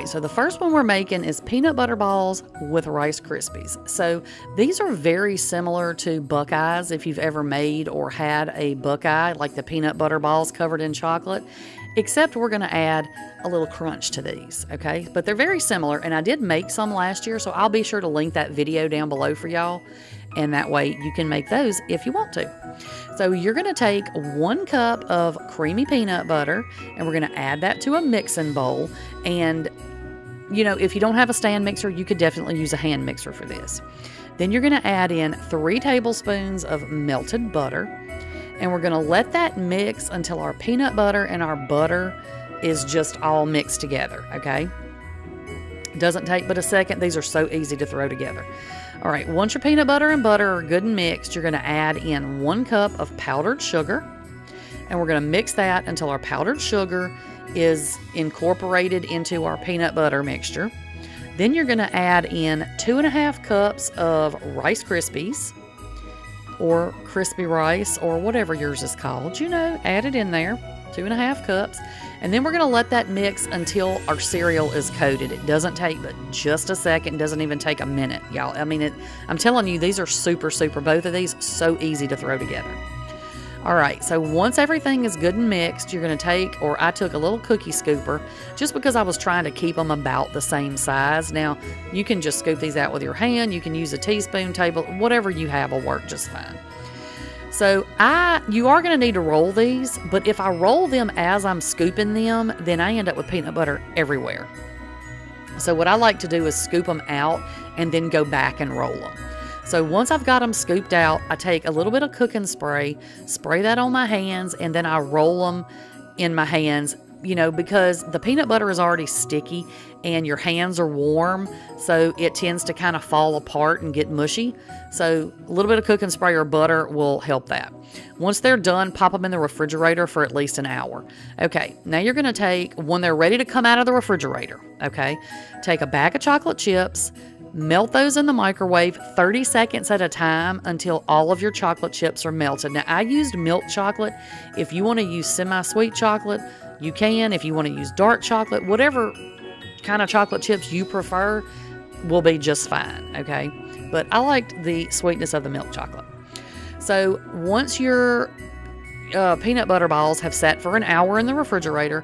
right, so the first one we're making is peanut butter balls with Rice Krispies. So these are very similar to Buckeyes, if you've ever made or had a Buckeye, like the peanut butter balls covered in chocolate, except we're going to add a little crunch to these, okay? But they're very similar, and I did make some last year, so I'll be sure to link that video down below for y'all, and that way you can make those if you want to. So you're going to take 1 cup of creamy peanut butter, and we're going to add that to a mixing bowl. And, you know, if you don't have a stand mixer, you could definitely use a hand mixer for this. Then you're going to add in 3 tablespoons of melted butter, and we're going to let that mix until our peanut butter and our butter is just all mixed together, okay? Doesn't take but a second. These are so easy to throw together. All right, once your peanut butter and butter are good and mixed, you're going to add in 1 cup of powdered sugar, and we're going to mix that until our powdered sugar is incorporated into our peanut butter mixture. Then you're going to add in 2.5 cups of Rice Krispies, or crispy rice, or whatever yours is called. You know, add it in there, 2.5 cups. And then we're going to let that mix until our cereal is coated. It doesn't take but just a second. It doesn't even take a minute, y'all. I mean, I'm telling you, these are super, both of these, so easy to throw together. All right, so once everything is good and mixed, you're going to take, or I took a little cookie scooper, just because I was trying to keep them about the same size. Now, you can just scoop these out with your hand. You can use a teaspoon, table, whatever you have will work just fine. So you are going to need to roll these, but if I roll them as I'm scooping them, then I end up with peanut butter everywhere. So what I like to do is scoop them out and then go back and roll them. So once I've got them scooped out, I take a little bit of cooking spray, spray that on my hands, and then I roll them in my hands, you know, because the peanut butter is already sticky and your hands are warm, so it tends to kind of fall apart and get mushy. So a little bit of cooking spray or butter will help that. Once they're done, pop them in the refrigerator for at least an hour. Okay, now you're going to take, when they're ready to come out of the refrigerator, okay, take a bag of chocolate chips, melt those in the microwave 30 seconds at a time until all of your chocolate chips are melted. Now, I used milk chocolate. If you want to use semi-sweet chocolate, you can. If you want to use dark chocolate, whatever kind of chocolate chips you prefer will be just fine, okay? But I liked the sweetness of the milk chocolate. So once your peanut butter balls have sat for an hour in the refrigerator,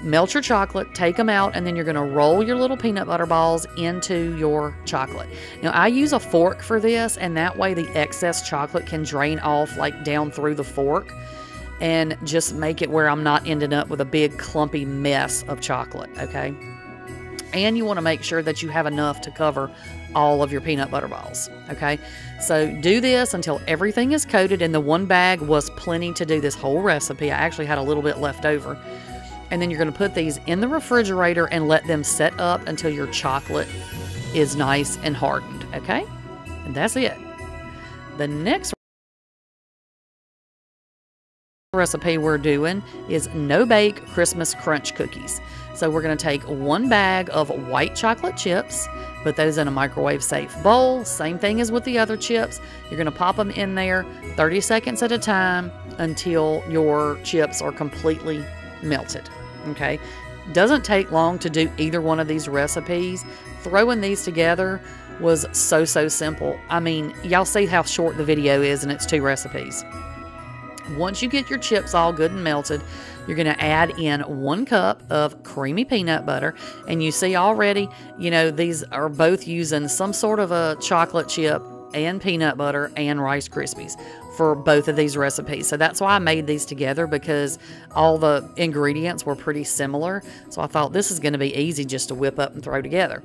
melt your chocolate, take them out, and then you're going to roll your little peanut butter balls into your chocolate. Now, I use a fork for this, and that way the excess chocolate can drain off like down through the fork and just make it where I'm not ending up with a big clumpy mess of chocolate, okay? And you want to make sure that you have enough to cover all of your peanut butter balls, okay? So do this until everything is coated, and the 1 bag was plenty to do this whole recipe. I actually had a little bit left over. And then you're going to put these in the refrigerator and let them set up until your chocolate is nice and hardened, okay? And that's it. The next recipe we're doing is no-bake Christmas crunch cookies. So we're going to take 1 bag of white chocolate chips, put those in a microwave-safe bowl. Same thing as with the other chips. You're going to pop them in there 30 seconds at a time until your chips are completely melted. Okay, doesn't take long to do either one of these recipes. Throwing these together was so simple. I mean, y'all see how short the video is, and it's 2 recipes. Once you get your chips all good and melted, you're going to add in 1 cup of creamy peanut butter, and you see already, you know, these are both using some sort of a chocolate chip and peanut butter and Rice Krispies for both of these recipes. So that's why I made these together, because all the ingredients were pretty similar. So I thought this is going to be easy just to whip up and throw together.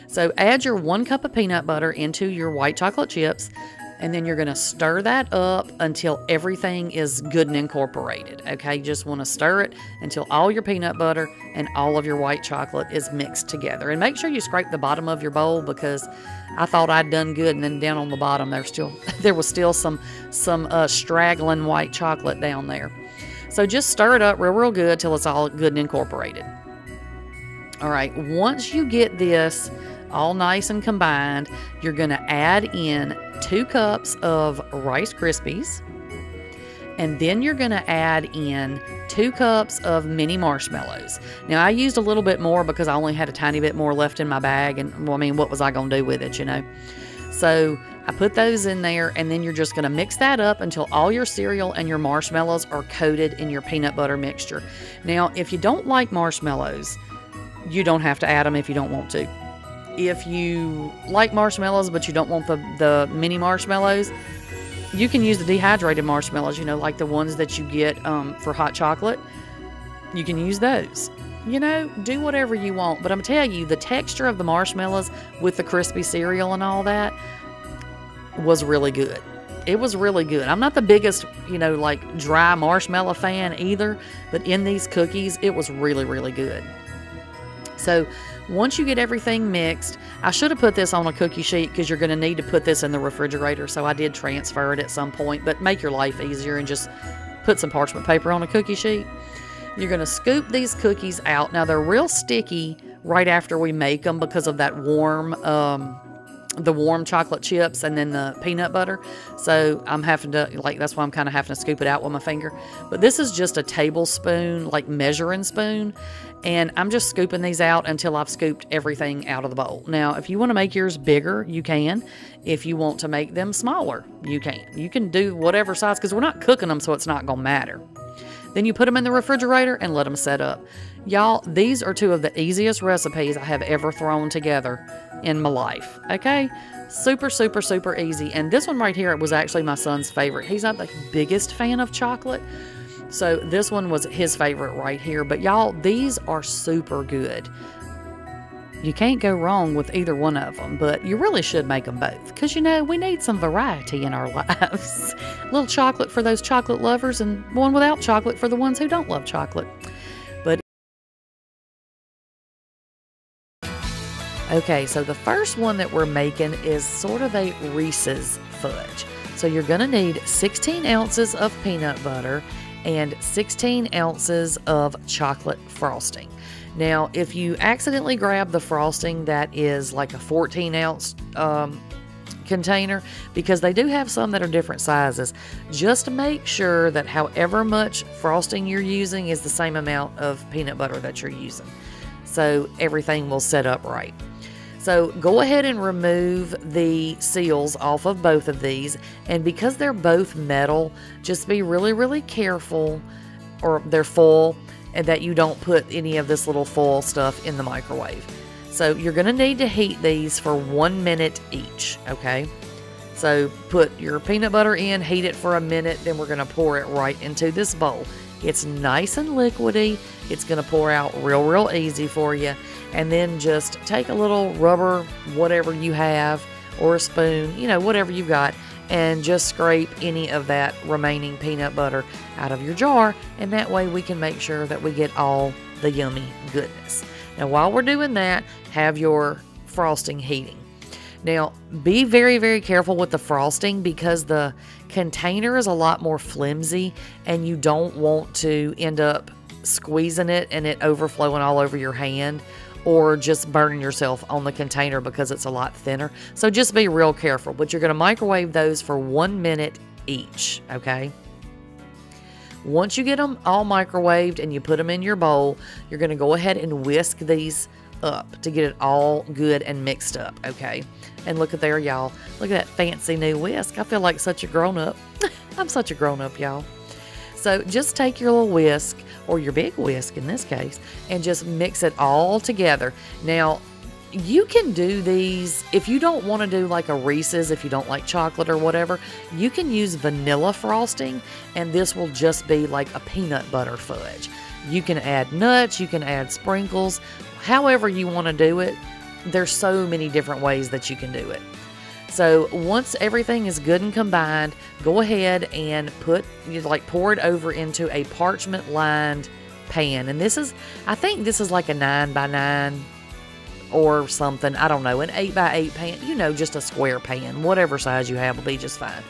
So add your 1 cup of peanut butter into your white chocolate chips, and then you're going to stir that up until everything is good and incorporated. Okay, you just want to stir it until all your peanut butter and all of your white chocolate is mixed together. And make sure you scrape the bottom of your bowl, because I thought I'd done good, and then down on the bottom there was still some straggling white chocolate down there. So just stir it up real good till it's all good and incorporated. All right, once you get this all nice and combined, you're going to add in 2 cups of Rice Krispies, And then you're going to add in 2 cups of mini marshmallows. Now, I used a little bit more because I only had a tiny bit more left in my bag. And, well, I mean, what was I going to do with it, you know? So I put those in there, and then you're just going to mix that up until all your cereal and your marshmallows are coated in your peanut butter mixture. Now, if you don't like marshmallows, you don't have to add them if you don't want to. If you like marshmallows but you don't want the mini marshmallows, you can use the dehydrated marshmallows, you know, like the ones that you get for hot chocolate. You can use those. You know, do whatever you want. But I'm telling you, the texture of the marshmallows with the crispy cereal and all that was really good. It was really good. I'm not the biggest, you know, like dry marshmallow fan either, but in these cookies, it was really, really good. So once you get everything mixed, I should have put this on a cookie sheet because you're going to need to put this in the refrigerator. So I did transfer it at some point, but make your life easier and just put some parchment paper on a cookie sheet. You're going to scoop these cookies out. Now, they're real sticky right after we make them because of that warm, the warm chocolate chips and then the peanut butter. So I'm having to, like, that's why I'm kind of having to scoop it out with my finger. But this is just a tablespoon, like measuring spoon. And I'm just scooping these out until I've scooped everything out of the bowl. Now, if you want to make yours bigger, you can. If you want to make them smaller, you can. You can do whatever size because we're not cooking them, so it's not going to matter. Then you put them in the refrigerator and let them set up. Y'all, these are 2 of the easiest recipes I have ever thrown together in my life. Okay? Super, super, super easy. And this one right here was actually my son's favorite. He's not the biggest fan of chocolate, so this one was his favorite right here. But y'all, these are super good. You can't go wrong with either one of them, but you really should make them both because, you know, we need some variety in our lives. A little chocolate for those chocolate lovers and one without chocolate for the ones who don't love chocolate. But okay, so the first one that we're making is sort of a Reese's fudge. So you're going to need 16 ounces of peanut butter and 16 ounces of chocolate frosting. Now, if you accidentally grab the frosting that is like a 14-ounce container, because they do have some that are different sizes, just make sure that however much frosting you're using is the same amount of peanut butter that you're using, so everything will set up right. So go ahead and remove the seals off of both of these, and because they're both metal, just be really, really careful, or they're full, and that you don't put any of this little foil stuff in the microwave. So you're going to need to heat these for 1 minute each, okay? So put your peanut butter in, heat it for a minute, then we're going to pour it right into this bowl. It's nice and liquidy. It's going to pour out real, real easy for you. And then just take a little rubber, whatever you have, or a spoon, you know, whatever you've got, and just scrape any of that remaining peanut butter out of your jar, and that way we can make sure that we get all the yummy goodness. Now, while we're doing that, have your frosting heating. Now, be very, very careful with the frosting because the container is a lot more flimsy, and you don't want to end up squeezing it and it overflowing all over your hand, or just burning yourself on the container because it's a lot thinner. So just be real careful. But you're going to microwave those for 1 minute each, okay? Once you get them all microwaved and you put them in your bowl, you're going to go ahead and whisk these up to get it all good and mixed up, okay? And look at there, y'all. Look at that fancy new whisk. I feel like such a grown-up. I'm such a grown-up, y'all. So just take your little whisk, or your big whisk in this case, and just mix it all together. Now, you can do these, if you don't want to do like a Reese's, if you don't like chocolate or whatever, you can use vanilla frosting, and this will just be like a peanut butter fudge. You can add nuts, you can add sprinkles, however you want to do it. There's so many different ways that you can do it. So once everything is good and combined, go ahead and pour it over into a parchment lined pan. And this is, I think this is like a 9x9 or something. I don't know, an 8x8 pan, you know, just a square pan, whatever size you have will be just fine.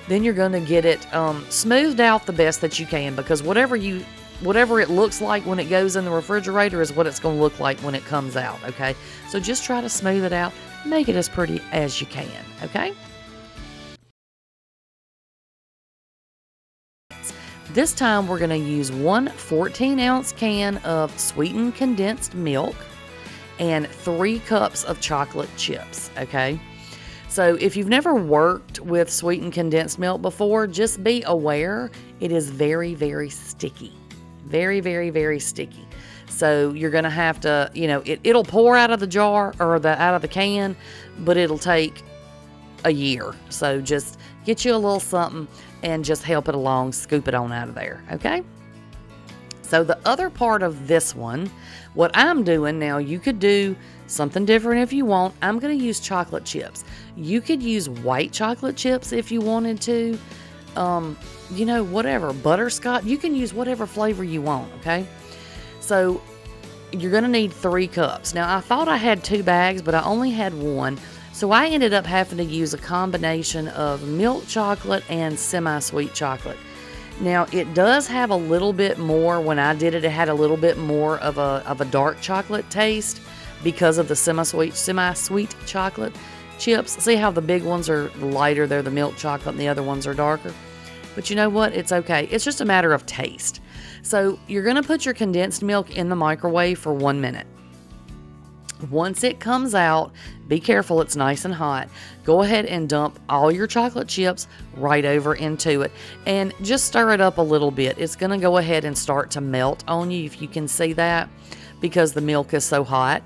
Then you're going to get it smoothed out the best that you can, because whatever it looks like when it goes in the refrigerator is what it's going to look like when it comes out, okay? So just try to smooth it out. Make it as pretty as you can, okay? This time we're going to use one 14-ounce can of sweetened condensed milk and 3 cups of chocolate chips, okay? So if you've never worked with sweetened condensed milk before, just be aware it is very, very sticky. Very, very, very sticky. So you're going to have to, it'll pour out of the jar or out of the can, but it'll take a year. So just get you a little something and just help it along, scoop it on out of there, okay? So the other part of this one, what I'm doing now, you could do something different if you want. I'm going to use chocolate chips. You could use white chocolate chips if you wanted to. Whatever, butterscotch. You can use whatever flavor you want, okay? So you're going to need 3 cups. Now, I thought I had 2 bags, but I only had 1. So I ended up having to use a combination of milk chocolate and semi-sweet chocolate. Now, it does have a little bit more, when I did it, it had a little bit more of a dark chocolate taste because of the semi-sweet chocolate chips. See how the big ones are lighter, they're the milk chocolate, and the other ones are darker? But you know what? It's okay. It's just a matter of taste. So you're going to put your condensed milk in the microwave for 1 minute. Once it comes out, be careful, it's nice and hot. Go ahead and dump all your chocolate chips right over into it and just stir it up a little bit. It's going to go ahead and start to melt on you, if you can see that, because the milk is so hot.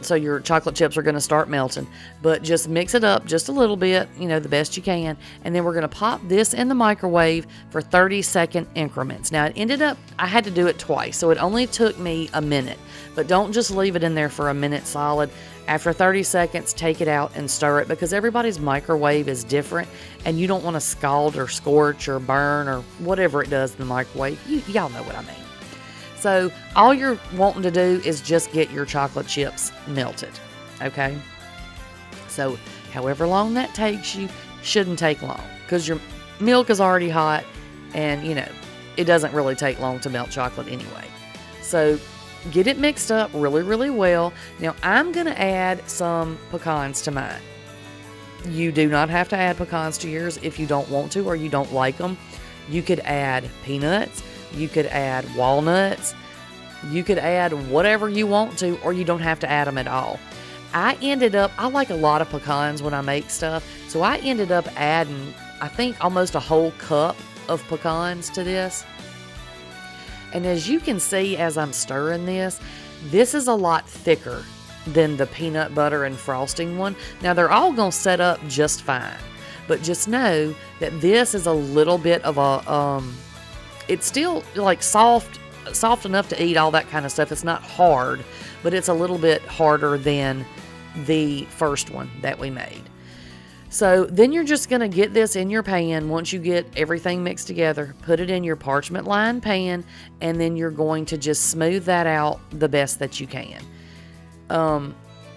So your chocolate chips are going to start melting, but just mix it up just a little bit, the best you can. And then we're going to pop this in the microwave for 30-second increments. Now, it ended up, I had to do it twice, so it only took me a minute, but don't just leave it in there for a minute solid. After 30 seconds, take it out and stir it, because everybody's microwave is different and you don't want to scald or scorch or burn or whatever it does in the microwave. Y'all know what I mean. So all you're wanting to do is just get your chocolate chips melted, okay? So however long that takes you, shouldn't take long, because your milk is already hot and, it doesn't really take long to melt chocolate anyway. So get it mixed up really, really well. Now I'm going to add some pecans to mine. You do not have to add pecans to yours if you don't want to or you don't like them. You could add peanuts. You could add walnuts. You could add whatever you want to, or you don't have to add them at all. I like a lot of pecans when I make stuff, so I ended up adding, I think, almost a whole cup of pecans to this. And as you can see as I'm stirring this is a lot thicker than the peanut butter and frosting one. Now, they're all going to set up just fine, but just know that this is a little bit of a, it's still like soft enough to eat, all that kind of stuff. It's not hard, but it's a little bit harder than the first one that we made. So then you're just going to get this in your pan. Once you get everything mixed together, put it in your parchment lined pan, and then you're going to just smooth that out the best that you can.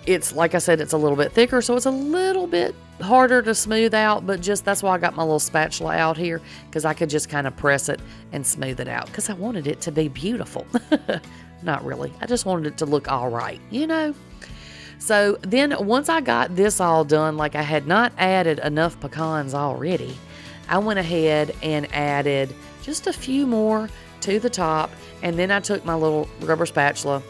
It's, like I said, it's a little bit thicker, so it's a little bit harder to smooth out, but just that's why I got my little spatula out here, because I could just kind of press it and smooth it out, because I wanted it to be beautiful. Not really. I just wanted it to look all right, So then once I got this all done, like I had not added enough pecans already, I went ahead and added just a few more to the top, and then I took my little rubber spatula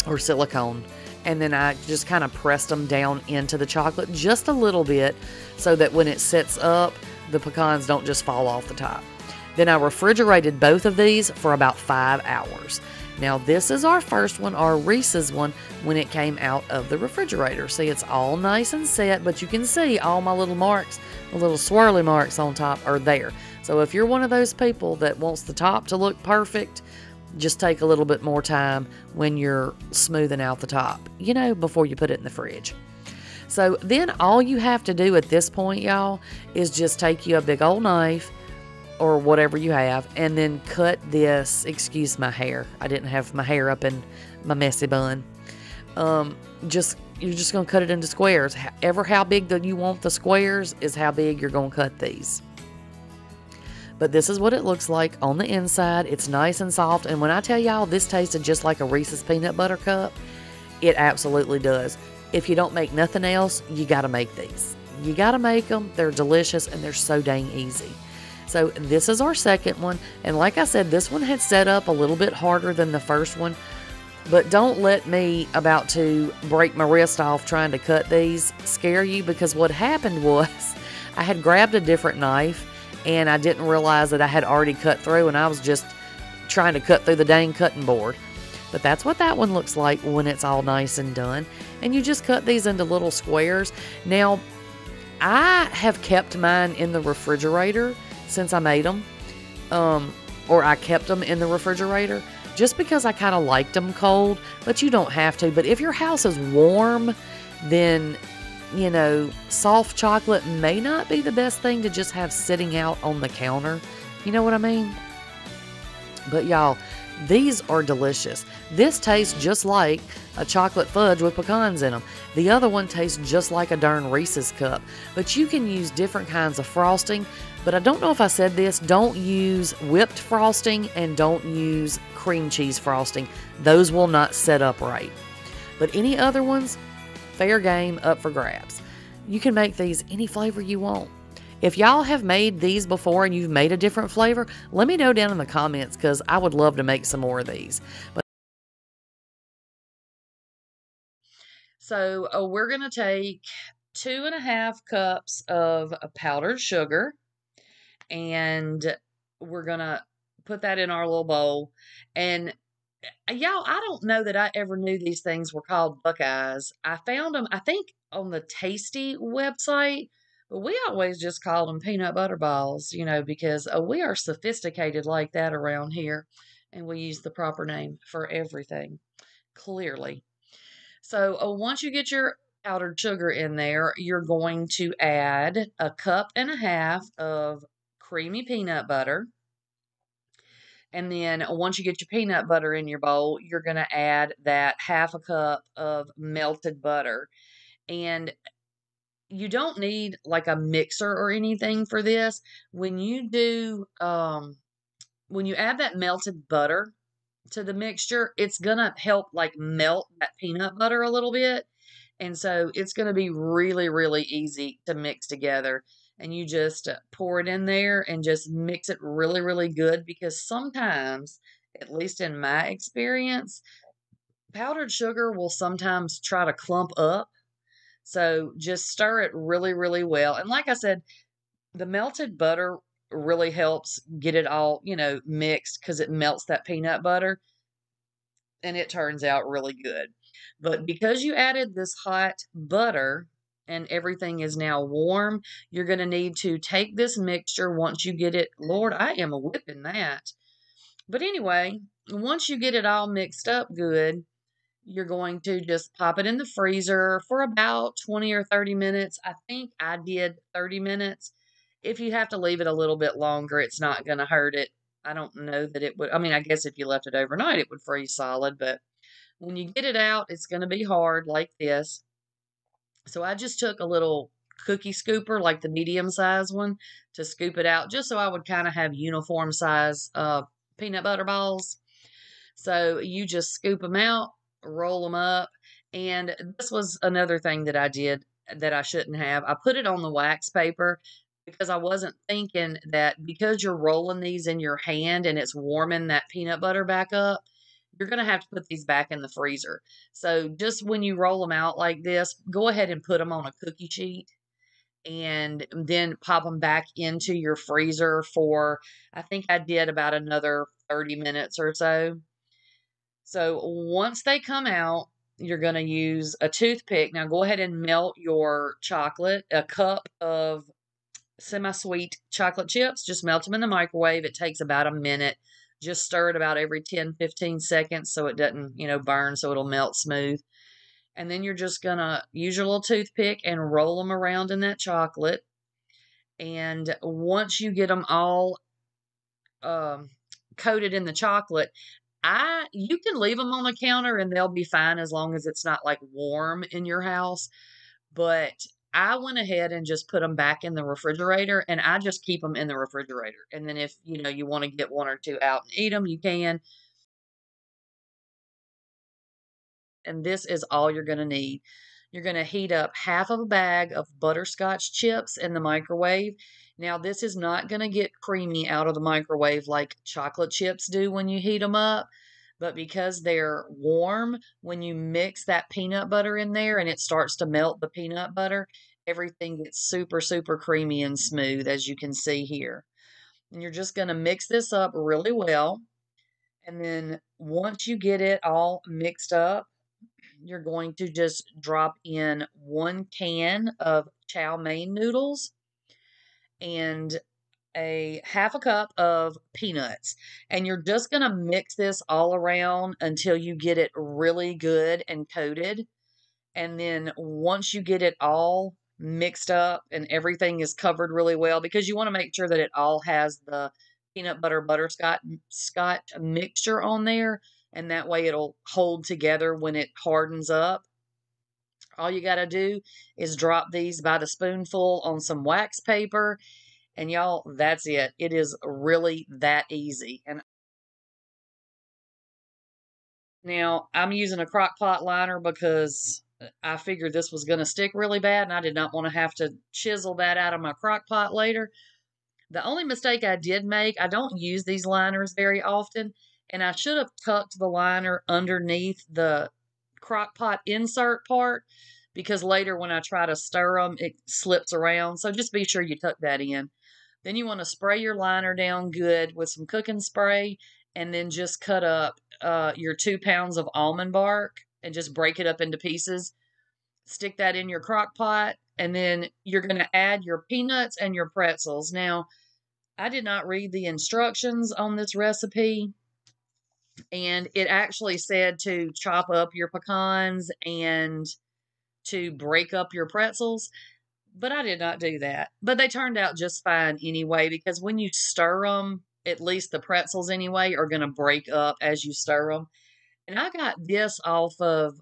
or silicone, and then I just kind of pressed them down into the chocolate just a little bit, so that when it sets up, the pecans don't just fall off the top. Then I refrigerated both of these for about 5 hours. Now this is our first one, our Reese's one, when it came out of the refrigerator. See, it's all nice and set, but you can see all my little marks, the little swirly marks on top are there. So if you're one of those people that wants the top to look perfect, just take a little bit more time when you're smoothing out the top, before you put it in the fridge. So then all you have to do at this point, y'all, is just take you a big old knife or whatever you have, and then cut this, excuse my hair. I didn't have my hair up in my messy bun. You're just going to cut it into squares. How big that you want the squares is how big you're going to cut these. But this is what it looks like on the inside. It's nice and soft. And when I tell y'all this tasted just like a Reese's peanut butter cup, it absolutely does. If you don't make nothing else, you got to make these. You got to make them. They're delicious and they're so dang easy. So this is our second one. And like I said, this one had set up a little bit harder than the first one. But don't let me about to break my wrist off trying to cut these scare you, because what happened was I had grabbed a different knife and I didn't realize that I had already cut through, and I was just trying to cut through the dang cutting board. But that's what that one looks like when it's all nice and done. And you just cut these into little squares. Now, I have kept mine in the refrigerator since I made them. Or I kept them in the refrigerator just because I kind of liked them cold, but you don't have to. But if your house is warm, then, you know, soft chocolate may not be the best thing to just have sitting out on the counter. You know what I mean? But y'all, these are delicious. This tastes just like a chocolate fudge with pecans in them. The other one tastes just like a darn Reese's cup. But you can use different kinds of frosting. But I don't know if I said this, don't use whipped frosting and don't use cream cheese frosting. Those will not set up right. But any other ones, fair game, up for grabs. You can make these any flavor you want. If y'all have made these before and you've made a different flavor, let me know down in the comments, because I would love to make some more of these. So we're going to take 2.5 cups of powdered sugar, and we're going to put that in our little bowl. And y'all, I don't know that I ever knew these things were called Buckeyes. I found them, I think, on the Tasty website, but we always just called them peanut butter balls, you know, because we are sophisticated like that around here, and we use the proper name for everything, clearly. So once you get your powdered sugar in there, you're going to add 1.5 cups of creamy peanut butter. And then once you get your peanut butter in your bowl, you're going to add that 1/2 cup of melted butter. And you don't need like a mixer or anything for this. When you do, when you add that melted butter to the mixture, it's going to help like melt that peanut butter a little bit. And so it's going to be really, really easy to mix together. And you just pour it in there and just mix it really, really good, because sometimes, at least in my experience, powdered sugar will sometimes try to clump up. So just stir it really, really well. And like I said, the melted butter really helps get it all, you know, mixed, because it melts that peanut butter and it turns out really good. But because you added this hot butter and everything is now warm, you're going to need to take this mixture once you get it. Lord, I am whipping that. But anyway, once you get it all mixed up good, you're going to just pop it in the freezer for about 20 or 30 minutes. I think I did 30 minutes. If you have to leave it a little bit longer, it's not going to hurt it. I don't know that it would. I mean, I guess if you left it overnight, it would freeze solid, but when you get it out, it's going to be hard like this. So I just took a little cookie scooper, like the medium size one, to scoop it out, just so I would kind of have uniform size peanut butter balls. So you just scoop them out, roll them up. And this was another thing that I did that I shouldn't have. I put it on the wax paper because I wasn't thinking that because you're rolling these in your hand and it's warming that peanut butter back up, you're going to have to put these back in the freezer. So just when you roll them out like this, go ahead and put them on a cookie sheet and then pop them back into your freezer for, I think I did about another 30 minutes or so. So once they come out, you're going to use a toothpick. Now go ahead and melt your chocolate, a cup of semi-sweet chocolate chips. Just melt them in the microwave. It takes about a minute. Just stir it about every 10, 15 seconds so it doesn't, you know, burn, so it'll melt smooth. And then you're just going to use your little toothpick and roll them around in that chocolate. And once you get them all coated in the chocolate, you can leave them on the counter and they'll be fine as long as it's not like warm in your house. But I went ahead and just put them back in the refrigerator, and I just keep them in the refrigerator. And then if, you know, you want to get one or two out and eat them, you can. And this is all you're going to need. You're going to heat up half of a bag of butterscotch chips in the microwave. Now, this is not going to get creamy out of the microwave like chocolate chips do when you heat them up, but because they're warm, when you mix that peanut butter in there and it starts to melt the peanut butter, everything gets super, super creamy and smooth, as you can see here. And you're just going to mix this up really well. And then once you get it all mixed up, you're going to just drop in 1 can of chow mein noodles and a half a cup of peanuts. And you're just going to mix this all around until you get it really good and coated. And then once you get it all mixed up and everything is covered really well, because you want to make sure that it all has the peanut butter butterscotch mixture on there, and that way it'll hold together when it hardens up. All you got to do is drop these by the spoonful on some wax paper, and y'all, that's it. It is really that easy. And now I'm using a crock pot liner because I figured this was going to stick really bad, and I did not want to have to chisel that out of my crock pot later. The only mistake I did make, I don't use these liners very often, and I should have tucked the liner underneath the crock pot insert part, because later when I try to stir them, it slips around. So just be sure you tuck that in. Then you want to spray your liner down good with some cooking spray, and then just cut up your 2 pounds of almond bark and just break it up into pieces. Stick that in your crock pot, and then you're going to add your peanuts and your pretzels. Now, I did not read the instructions on this recipe, and it actually said to chop up your pecans and to break up your pretzels, but I did not do that. But they turned out just fine anyway, because when you stir them, at least the pretzels anyway, are going to break up as you stir them. And I got this off of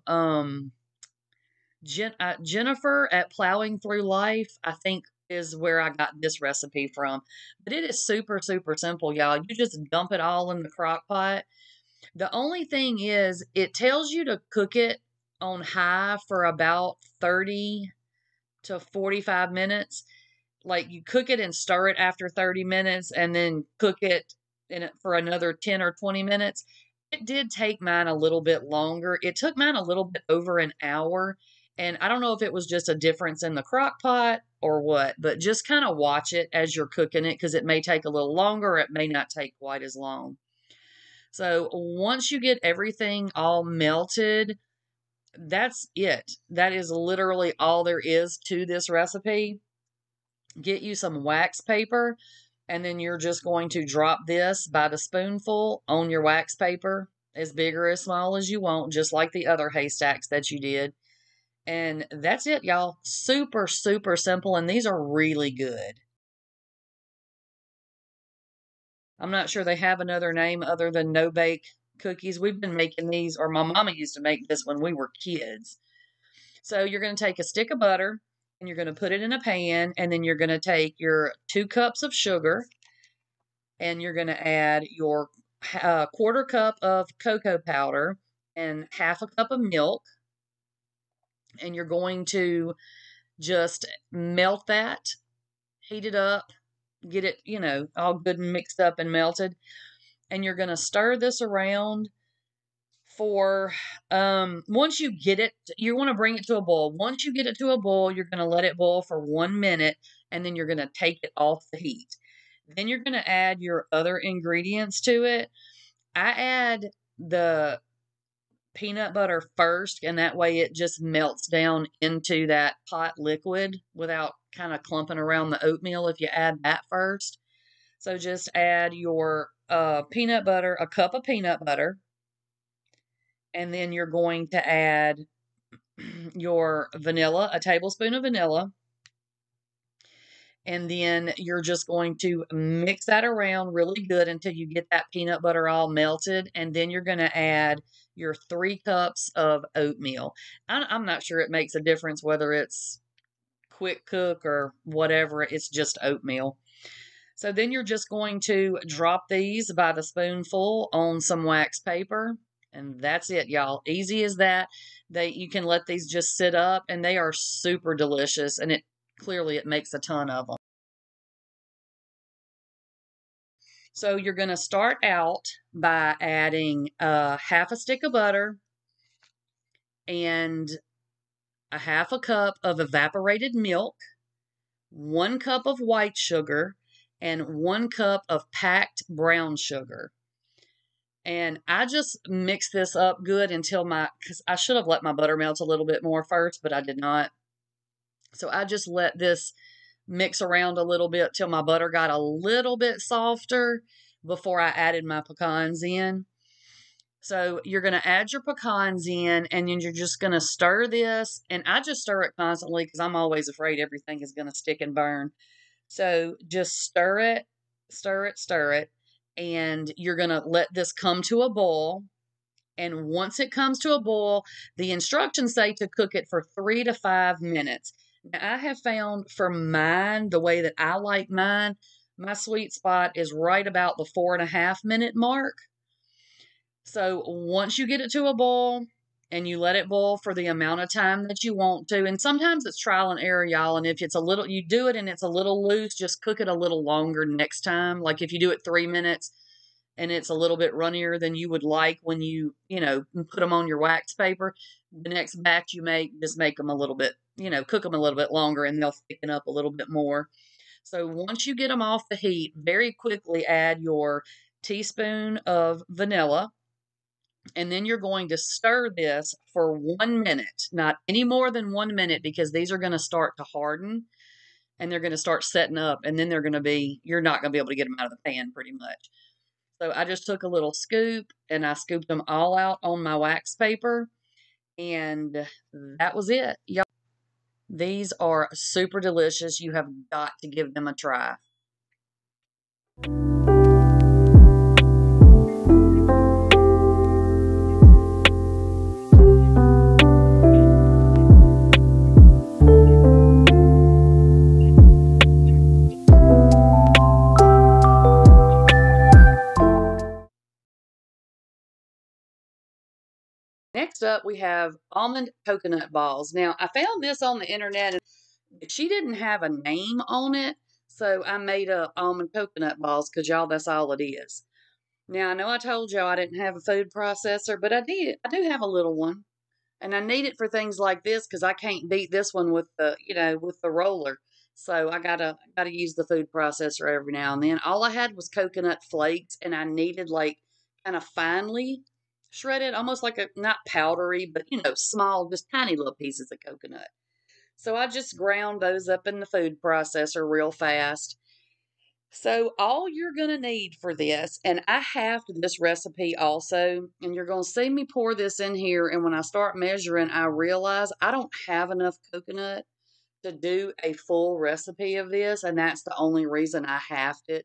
Jennifer at Plowing Through Life, I think is where I got this recipe from. But it is super, super simple, y'all. You just dump it all in the crock pot. The only thing is, it tells you to cook it on high for about 30 to 45 minutes. Like, you cook it and stir it after 30 minutes and then cook it in it for another 10 or 20 minutes. It did take mine a little bit longer. It took mine a little bit over an hour. And I don't know if it was just a difference in the crock pot or what, but just kind of watch it as you're cooking it, because it may take a little longer, or it may not take quite as long. So once you get everything all melted, that's it. That is literally all there is to this recipe. Get you some wax paper, and then you're just going to drop this by the spoonful on your wax paper, as big or as small as you want, just like the other haystacks that you did. And that's it, y'all. Super, super simple, and these are really good. I'm not sure they have another name other than no-bake cookies. We've been making these, or my mama used to make this when we were kids. So you're going to take a stick of butter, and you're going to put it in a pan, and then you're going to take your 2 cups of sugar, and you're going to add your quarter cup of cocoa powder and half a cup of milk, and you're going to just melt that, heat it up, get it, all good and mixed up and melted. And you're going to stir this around for, once you get it, you want to bring it to a boil. Once you get it to a boil, you're going to let it boil for 1 minute, and then you're going to take it off the heat. Then you're going to add your other ingredients to it. I add the peanut butter first, and that way it just melts down into that hot liquid without kind of clumping around the oatmeal if you add that first. So just add your peanut butter, a cup of peanut butter, and then you're going to add your vanilla, a tablespoon of vanilla, and then you're just going to mix that around really good until you get that peanut butter all melted. And then you're going to add your 3 cups of oatmeal. I'm not sure it makes a difference whether it's quick cook or whatever. It's just oatmeal. So then you're just going to drop these by the spoonful on some wax paper. And that's it, y'all. Easy as that. You can let these just sit up, and they are super delicious, and it makes a ton of them. So you're going to start out by adding half a stick of butter and a half a cup of evaporated milk, 1 cup of white sugar, and 1 cup of packed brown sugar. And I just mix this up good until because I should have let my butter melt a little bit more first, but I did not. So I just let this mix around a little bit till my butter got a little bit softer before I added my pecans in. So you're going to add your pecans in, and then you're just going to stir this. And I just stir it constantly because I'm always afraid everything is going to stick and burn. So just stir it, stir it, stir it. And you're going to let this come to a boil. And once it comes to a boil, the instructions say to cook it for 3 to 5 minutes. Now, I have found for mine, the way that I like mine, my sweet spot is right about the 4.5 minute mark. So once you get it to a boil and you let it boil for the amount of time that you want to, and sometimes it's trial and error, y'all. And if you do it and it's a little loose, just cook it a little longer next time. Like if you do it 3 minutes and it's a little bit runnier than you would like when you put them on your wax paper, the next batch you make, just make them a little bit, cook them a little bit longer and they'll thicken up a little bit more. So once you get them off the heat, very quickly add your teaspoon of vanilla. And then you're going to stir this for 1 minute, not any more than 1 minute, because these are going to start to harden and they're going to start setting up. And then you're not going to be able to get them out of the pan pretty much. So I just took a little scoop and I scooped them all out on my wax paper. And that was it. Y'all, these are super delicious. You have got to give them a try. Next up, we have almond coconut balls. Now, I found this on the internet, and she didn't have a name on it, so I made up almond coconut balls because, y'all, that's all it is. Now, I know I told y'all I didn't have a food processor, but I did. I do have a little one, and I need it for things like this because I can't beat this one with the roller. So I gotta use the food processor every now and then. All I had was coconut flakes, and I needed like kind of finely shredded, almost like not powdery, but small, just tiny little pieces of coconut. So I just ground those up in the food processor real fast. So all you're going to need for this, and I have this recipe also, and you're going to see me pour this in here, and when I start measuring, I realize I don't have enough coconut to do a full recipe of this, and that's the only reason I halved it.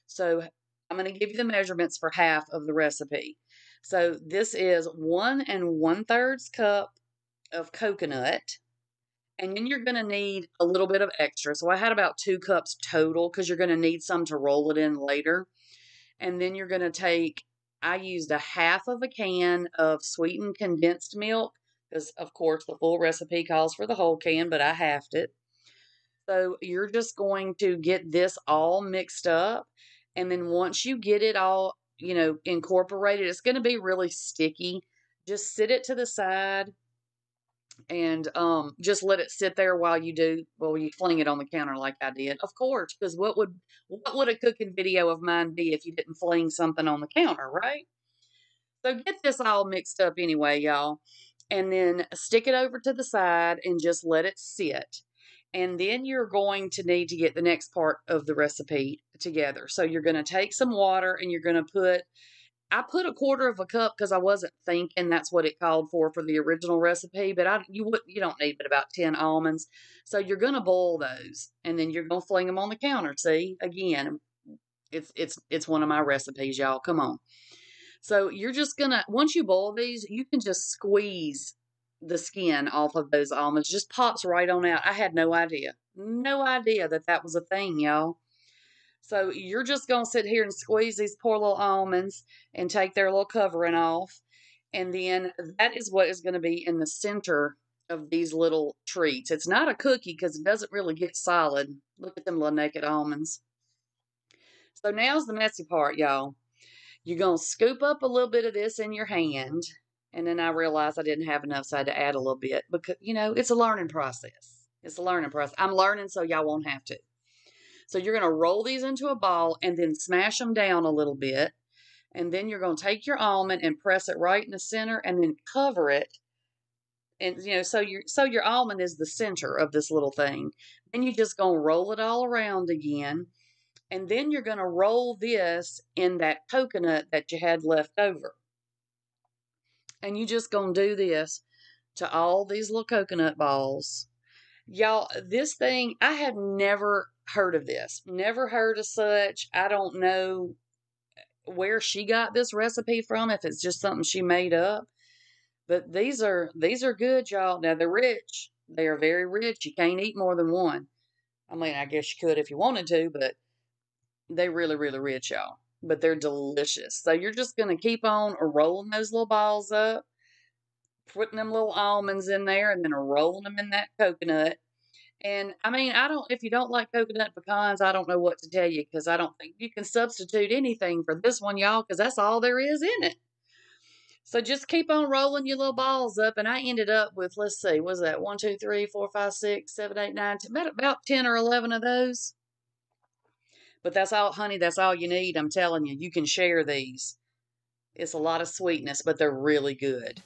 So I'm going to give you the measurements for half of the recipe. So this is 1 1/3 cup of coconut. And then you're going to need a little bit of extra. So I had about 2 cups total because you're going to need some to roll it in later. And then you're going to I used a half of a can of sweetened condensed milk because, of course, the full recipe calls for the whole can, but I halved it. So you're just going to get this all mixed up. And then once you get it all, incorporated, it's going to be really sticky. Just sit it to the side and just let it sit there while you fling it on the counter like I did. Of course, because what would a cooking video of mine be if you didn't fling something on the counter, right? So get this all mixed up anyway, y'all. And then stick it over to the side and just let it sit. And then you're going to need to get the next part of the recipe together. So you're going to take some water and you're going to I put 1/4 cup because I wasn't thinking that's what it called for the original recipe, but you don't need but about 10 almonds. So you're going to boil those and then you're going to fling them on the counter. See, again, it's one of my recipes, y'all. Come on. So you're just once you boil these, you can just squeeze the skin off of those almonds. Just pops right on out. I had no idea that was a thing, y'all. So you're just going to sit here and squeeze these poor little almonds and take their little covering off. And then that is what is going to be in the center of these little treats. It's not a cookie because it doesn't really get solid. Look at them little naked almonds. So now's the messy part, y'all. You're going to scoop up a little bit of this in your hand. And then I realized I didn't have enough, so I had to add a little bit because, it's a learning process. It's a learning process. I'm learning so y'all won't have to. So you're going to roll these into a ball and then smash them down a little bit. And then you're going to take your almond and press it right in the center and then cover it. And, so your almond is the center of this little thing. Then you're just going to roll it all around again. And then you're going to roll this in that coconut that you had left over. And you just going to do this to all these little coconut balls. Y'all, this thing, I have never heard of this. Never heard of such. I don't know where she got this recipe from, if it's just something she made up. But these are good, y'all. Now, they're rich. They are very rich. You can't eat more than one. I mean, I guess you could if you wanted to, but they're really, really rich, y'all. But they're delicious. So you're just going to keep on rolling those little balls up, putting them little almonds in there, and then rolling them in that coconut. And I mean, if you don't like coconut pecans, I don't know what to tell you, because I don't think you can substitute anything for this one, y'all, because that's all there is in it. So just keep on rolling your little balls up. And I ended up with, let's see, was that 1, 2, 3, 4, 5, 6, 7, 8, 9, 10, about 10 or 11 of those. But that's all, honey, that's all you need. I'm telling you, you can share these. It's a lot of sweetness, but they're really good.